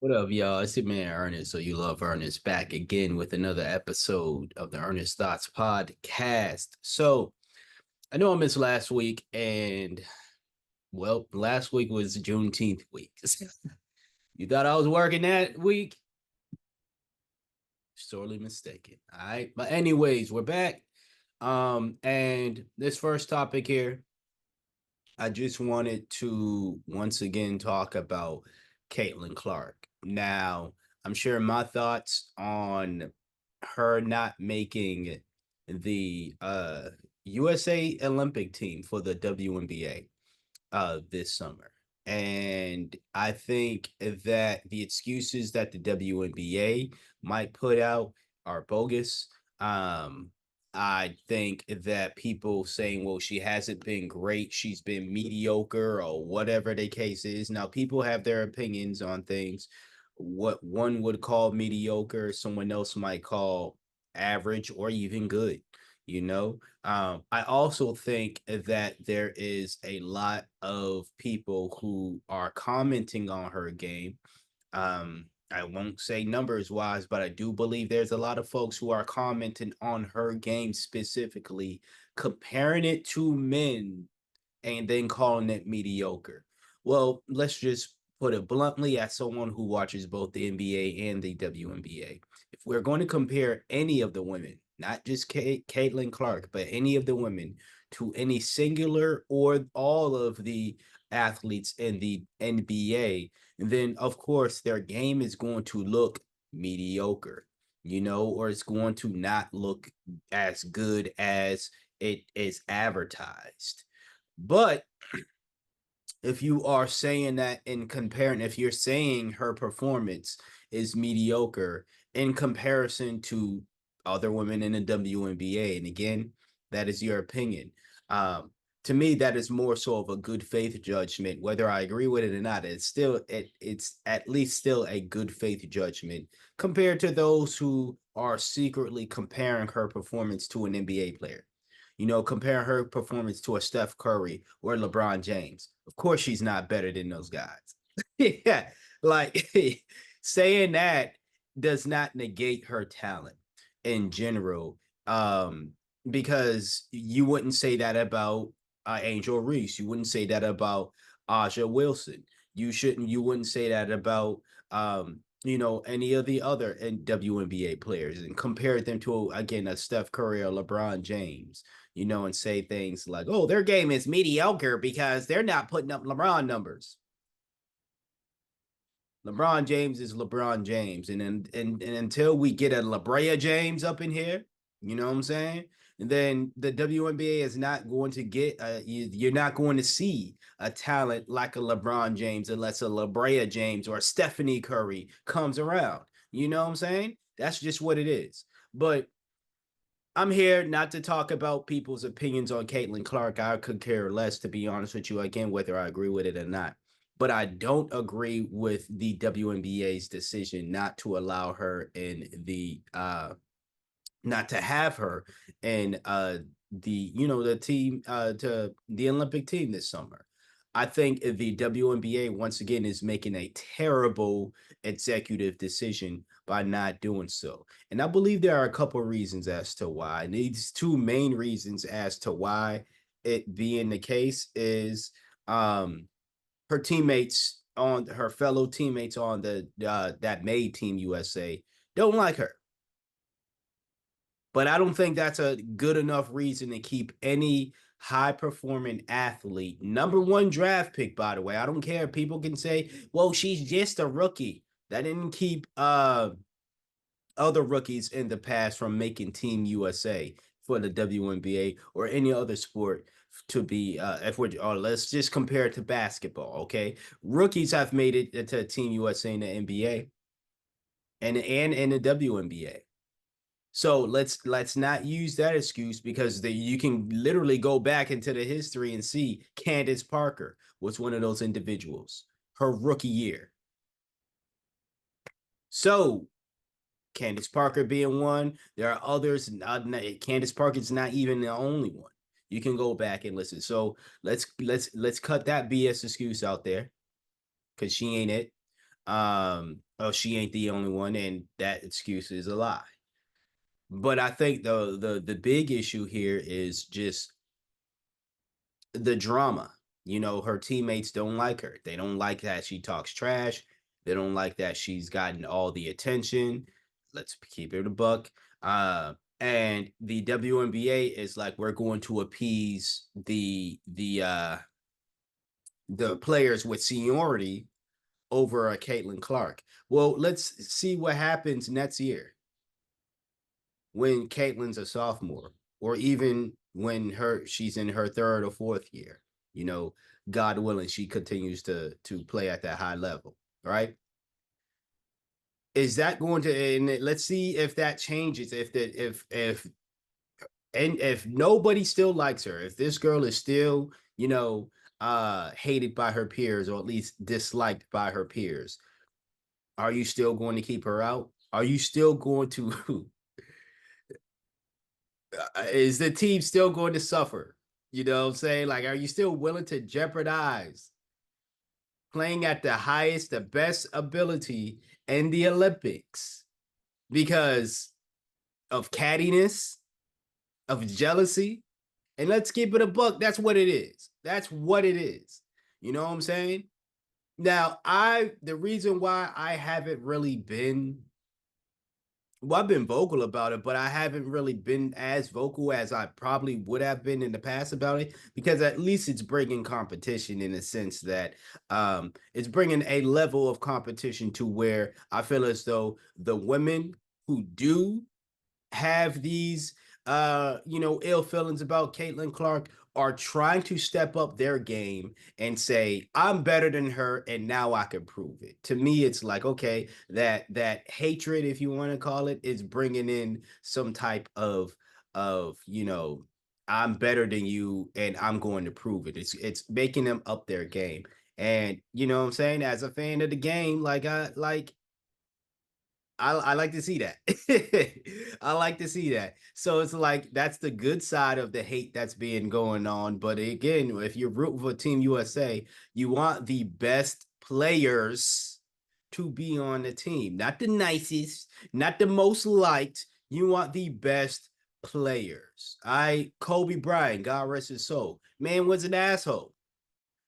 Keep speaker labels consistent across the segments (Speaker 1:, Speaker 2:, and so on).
Speaker 1: What up, y'all? It's your man Ernest, so you love Ernest, back again with another episode of the Ernest Thoughts Podcast. So I know I missed last week, and well, last week was Juneteenth week. You thought I was working that week? Sorely mistaken. All right. But anyways, we're back. And this first topic here, I just wanted to once again talk about Caitlin Clark. Now, I'm sharing my thoughts on her not making the USA Olympic team for the WNBA this summer. And I think that the excuses that the WNBA might put out are bogus. I think that people saying, well, she hasn't been great, she's been mediocre, or whatever the case is. Now, people have their opinions on things. What one would call mediocre, someone else might call average or even good. I also think that there is a lot of people who are commenting on her game. I won't say numbers wise, but I do believe there's a lot of folks who are commenting on her game specifically, comparing it to men and then calling it mediocre. Well, let's just put it bluntly, as someone who watches both the NBA and the WNBA. If we're going to compare any of the women, not just Caitlin Clark, but any of the women to any singular or all of the athletes in the NBA, then of course their game is going to look mediocre, or it's going to not look as good as it is advertised. But if you are saying that in comparing, if you're saying her performance is mediocre in comparison to other women in the WNBA, and again, that is your opinion. To me, that is more so of a good faith judgment, whether I agree with it or not. It's at least still a good faith judgment compared to those who are secretly comparing her performance to an NBA player. Compare her performance to a Steph Curry or LeBron James. Of course, she's not better than those guys. Yeah, like saying that does not negate her talent in general. Because you wouldn't say that about Angel Reese. You wouldn't say that about Aja Wilson. You wouldn't say that about any of the other WNBA players and compare them to again a Steph Curry or LeBron James, and say things like, "Oh, their game is mediocre because they're not putting up LeBron numbers." LeBron James is LeBron James, and until we get a LeBron James up in here, you know what I'm saying? And then the WNBA is not going to get you're not going to see a talent like a LeBron James unless a LeBron James or a Stephanie Curry comes around. You know what I'm saying? That's just what it is. But I'm here not to talk about people's opinions on Caitlin Clark. I could care less, to be honest with you, again, whether I agree with it or not. But I don't agree with the WNBA's decision not to allow her in not to have her in the team to the Olympic team this summer. I think the WNBA once again is making a terrible executive decision by not doing so. And I believe there are a couple of reasons as to why. And these two main reasons as to why it being the case is her teammates on her fellow teammates on the that made Team USA don't like her. But I don't think that's a good enough reason to keep any high performing athlete, number one draft pick, by the way. I don't care. People can say, well, she's just a rookie. That didn't keep other rookies in the past from making Team USA for the WNBA or any other sport to be if we're let's just compare it to basketball, okay? Rookies have made it to Team USA in the NBA and in the WNBA. So let's not use that excuse because you can literally go back into the history and see Candace Parker was one of those individuals, her rookie year. So Candace Parker being one, there are others. Candace Parker is not even the only one. You can go back and listen. So let's cut that BS excuse out there because she ain't it. Oh, she ain't the only one, and that excuse is a lie. But I think the big issue here is just the drama. You know, her teammates don't like her. They don't like that she talks trash. They don't like that she's gotten all the attention. Let's keep it a buck. And the WNBA is like, we're going to appease the players with seniority over a Caitlin Clark. Well, let's see what happens next year when Caitlin's a sophomore, or even when she's in her third or fourth year. You know, God willing, she continues to play at that high level, right? Is that going to, and let's see if that changes. If nobody still likes her, if this girl is still, hated by her peers, or at least disliked by her peers, are you still going to keep her out? Are you still going to is the team still going to suffer? You know what I'm saying? Like, are you still willing to jeopardize playing at the highest, the best ability in the Olympics because of cattiness, of jealousy? And let's keep it a buck. That's what it is. That's what it is. You know what I'm saying? Now, the reason why I haven't really been, well, I've been vocal about it, but I haven't really been as vocal as I probably would have been in the past about it, because at least it's bringing competition, in a sense that it's bringing a level of competition to where I feel as though the women who do have these ill feelings about Caitlin Clark are trying to step up their game and say, I'm better than her and now I can prove it. To me, it's like, okay, that hatred, if you want to call it, is bringing in some type of I'm better than you and I'm going to prove it. It's making them up their game. And you know what I'm saying? As a fan of the game, I like to see that. I like to see that. So it's like, that's the good side of the hate that's being going on. But again, if you're rooting for Team USA, you want the best players to be on the team, not the nicest, not the most liked. You want the best players. Kobe Bryant, God rest his soul, man was an asshole.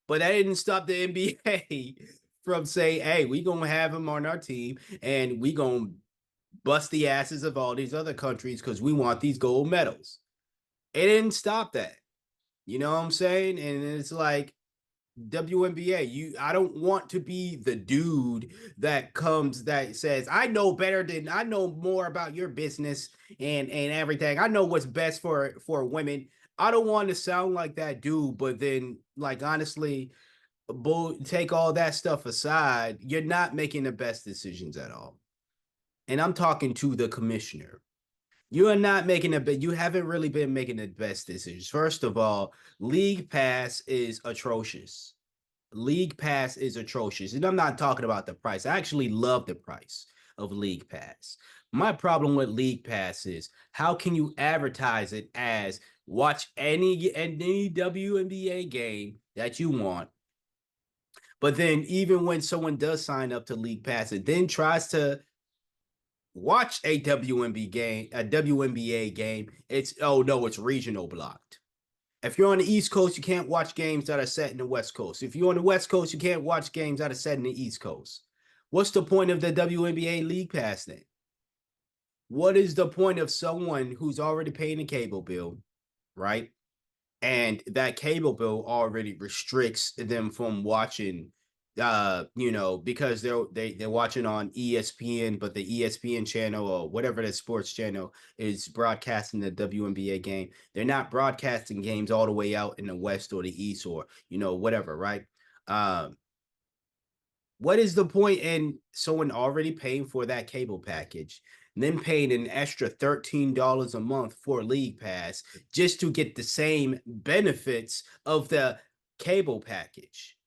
Speaker 1: But that didn't stop the NBA from saying, hey, we gonna have him on our team and we gonna bust the asses of all these other countries because we want these gold medals. It didn't stop that. You know what I'm saying? And it's like, WNBA, I don't want to be the dude that says, I know more about your business and everything. I know what's best for women. I don't want to sound like that dude, but then, like, honestly, take all that stuff aside, you're not making the best decisions at all. And I'm talking to the commissioner. You are not making you haven't really been making the best decisions. First of all, League Pass is atrocious. League Pass is atrocious. And I'm not talking about the price. I actually love the price of League Pass. My problem with League Pass is, how can you advertise it as watch any WNBA game that you want, but then even when someone does sign up to League Pass and then tries to watch a WNBA game, it's, oh no, it's regional blocked. If you're on the East Coast, you can't watch games that are set in the West Coast. If you're on the West Coast, you can't watch games that are set in the East Coast. What's the point of the WNBA League Pass then? What is the point of someone who's already paying a cable bill, right? And that cable bill already restricts them from watching, because they're watching on ESPN, but the ESPN channel or whatever the sports channel is broadcasting the WNBA game, they're not broadcasting games all the way out in the West or the East, or whatever, right? What is the point in someone already paying for that cable package, then paying an extra $13 a month for League Pass just to get the same benefits of the cable package?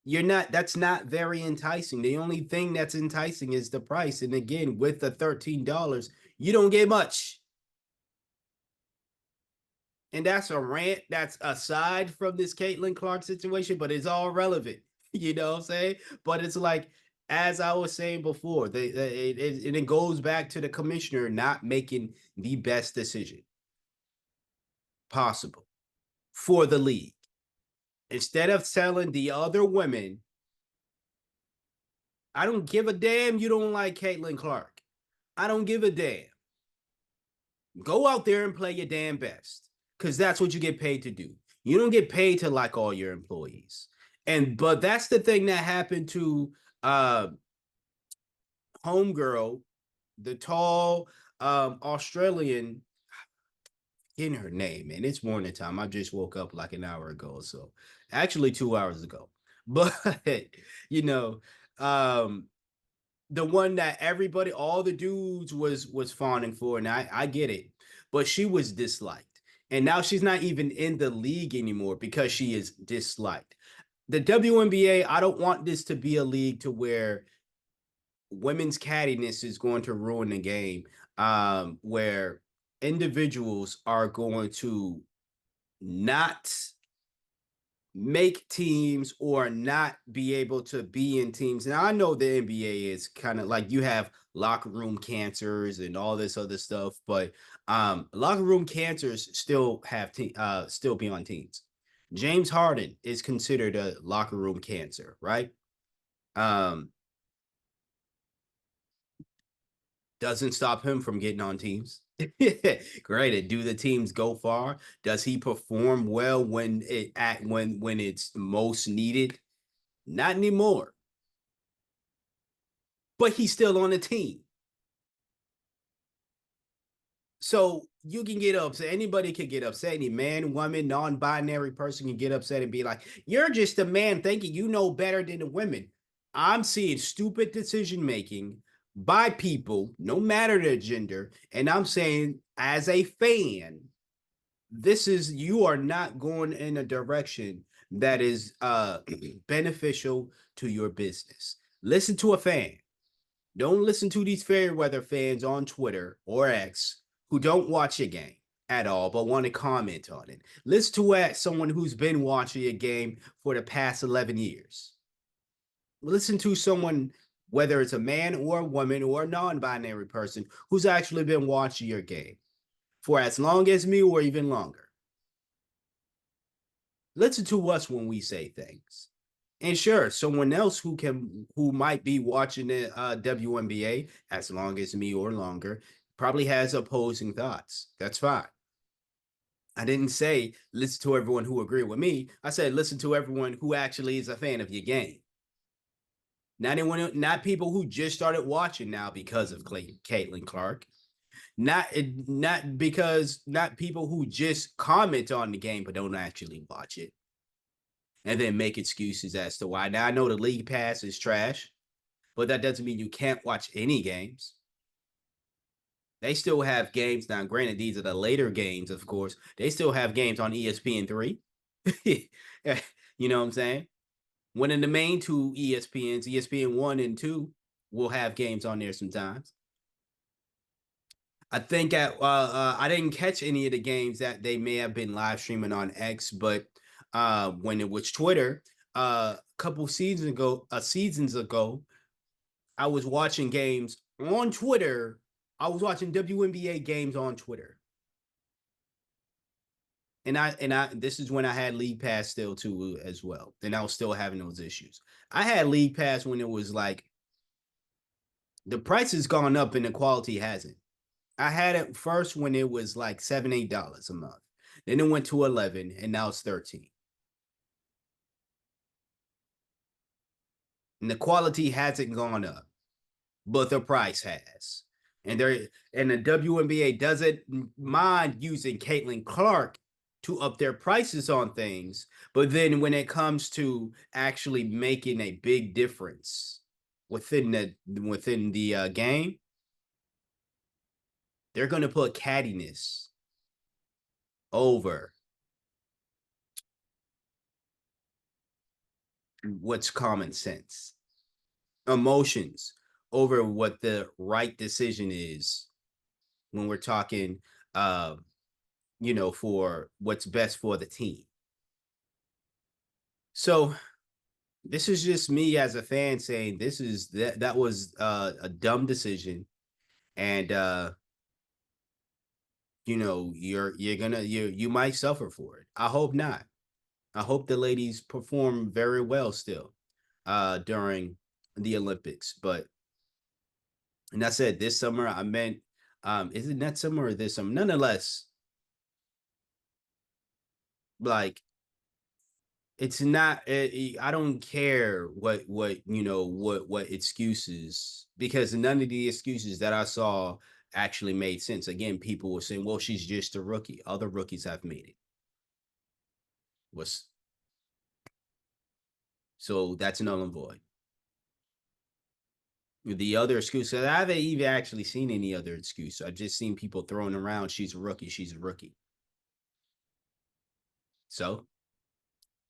Speaker 1: That's not very enticing. The only thing that's enticing is the price. And again, with the $13, you don't get much. And that's a rant that's aside from this Caitlin Clark situation, but it's all relevant. You know what I'm saying? But it's like, as I was saying before, and it goes back to the commissioner not making the best decision possible for the league. Instead of telling the other women, I don't give a damn you don't like Caitlin Clark. I don't give a damn. Go out there and play your damn best, because that's what you get paid to do. You don't get paid to like all your employees. But that's the thing that happened to homegirl, the tall Australian, in her name, and it's morning time. I just woke up like an hour ago or so. Actually 2 hours ago. But you know, um the one that everybody, all the dudes was fawning for, and I get it, but she was disliked, and now she's not even in the league anymore because she is disliked. The WNBA, I don't want this to be a league to where women's cattiness is going to ruin the game, where individuals are going to not make teams or not be able to be in teams. Now I know the NBA is kind of like, you have locker room cancers and all this other stuff, but locker room cancers still have still be on teams. James Harden is considered a locker room cancer, right? Um doesn't stop him from getting on teams. Granted, do the teams go far? Does he perform well when it's most needed? Not anymore. But he's still on the team. So you can get upset. Anybody can get upset. Any man, woman, non-binary person can get upset and be like, "You're just a man thinking you know better than the women." I'm seeing stupid decision making by people, no matter their gender, and I'm saying, as a fan, you are not going in a direction that is beneficial to your business. Listen to a fan. Don't listen to these fair weather fans on Twitter or X who don't watch a game at all but want to comment on it. Listen to someone who's been watching a game for the past 11 years. Listen to someone, whether it's a man or a woman or a non-binary person, who's actually been watching your game for as long as me or even longer. Listen to us when we say things. And sure, someone else who might be watching the WNBA as long as me or longer probably has opposing thoughts. That's fine. I didn't say listen to everyone who agree with me. I said listen to everyone who actually is a fan of your game. Not people who just started watching now because of Caitlin Clark. Not people who just comment on the game but don't actually watch it and then make excuses as to why. Now I know the league pass is trash, but that doesn't mean you can't watch any games. They still have games now. Granted, these are the later games, of course. They still have games on ESPN3. You know what I'm saying? One of the main two ESPNs, ESPN 1 and 2, will have games on there sometimes. I think I didn't catch any of the games that they may have been live streaming on X, but when it was Twitter, a couple seasons ago, I was watching games on Twitter. I was watching WNBA games on Twitter. And I this is when I had League Pass still too as well. And I was still having those issues. I had League Pass when it was like the price has gone up and the quality hasn't. I had it first when it was like $7, $8 a month. Then it went to 11 and now it's 13. And the quality hasn't gone up, but the price has. And the WNBA doesn't mind using Caitlin Clark to up their prices on things, but then when it comes to actually making a big difference within the game, they're going to put cattiness over what's common sense, emotions over what the right decision is when we're talking for what's best for the team. So this is just me as a fan saying that was a dumb decision, and you might suffer for it. I hope not. I hope the ladies perform very well still during the Olympics. But and I said this summer, I meant is it next summer or this summer? Nonetheless, like it's not I don't care what excuses, because none of the excuses that I saw actually made sense. Again, people were saying, well, she's just a rookie. Other rookies have made it. Was So that's null and void. The other excuse, I haven't even actually seen any other excuse. I've just seen people throwing around, she's a rookie, she's a rookie. So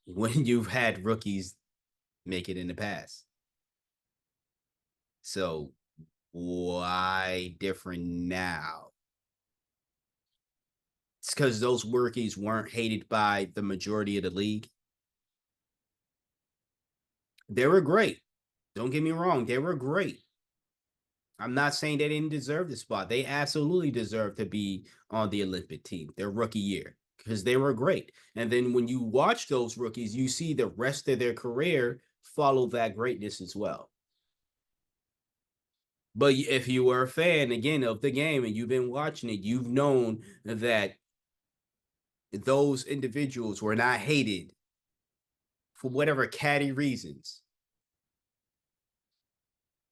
Speaker 1: when you've had rookies make it in the past. So why different now? It's because those rookies weren't hated by the majority of the league. They were great. Don't get me wrong, they were great. I'm not saying they didn't deserve the spot. They absolutely deserve to be on the Olympic team their rookie year, because they were great. And then when you watch those rookies, you see the rest of their career follow that greatness as well. But if you were a fan, again, of the game and you've been watching it, you've known that those individuals were not hated for whatever catty reasons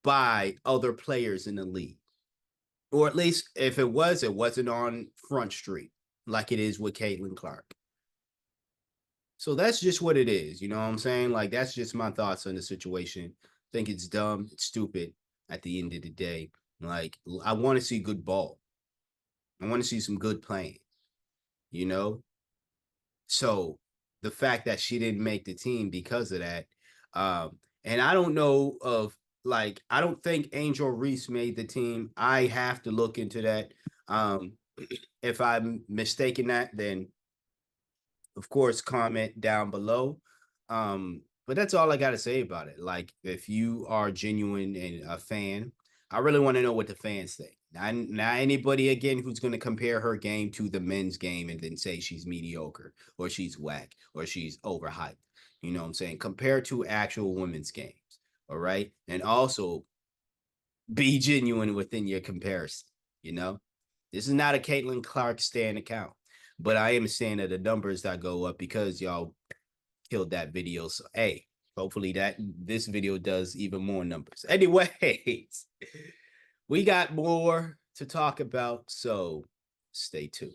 Speaker 1: by other players in the league. Or at least if it was, it wasn't on Front Street like it is with Caitlin Clark. So that's just what it is. You know what I'm saying? Like, that's just my thoughts on the situation. I think it's dumb. It's stupid at the end of the day. Like, I want to see good ball. I want to see some good playing, you know? So the fact that she didn't make the team because of that, and I don't know of, like, I don't think Angel Reese made the team. I have to look into that. If I'm mistaken that, then of course comment down below. But that's all I got to say about it. Like, if you are genuine and a fan, I really want to know what the fans think. Not anybody again who's going to compare her game to the men's game and then say she's mediocre or she's whack or she's overhyped. You know what I'm saying? Compare to actual women's games. All right. And also be genuine within your comparison. You know, this is not a Caitlin Clark stand account, but I am saying that the numbers that go up because y'all killed that video. So, hey, hopefully this video does even more numbers. Anyways, we got more to talk about, so stay tuned.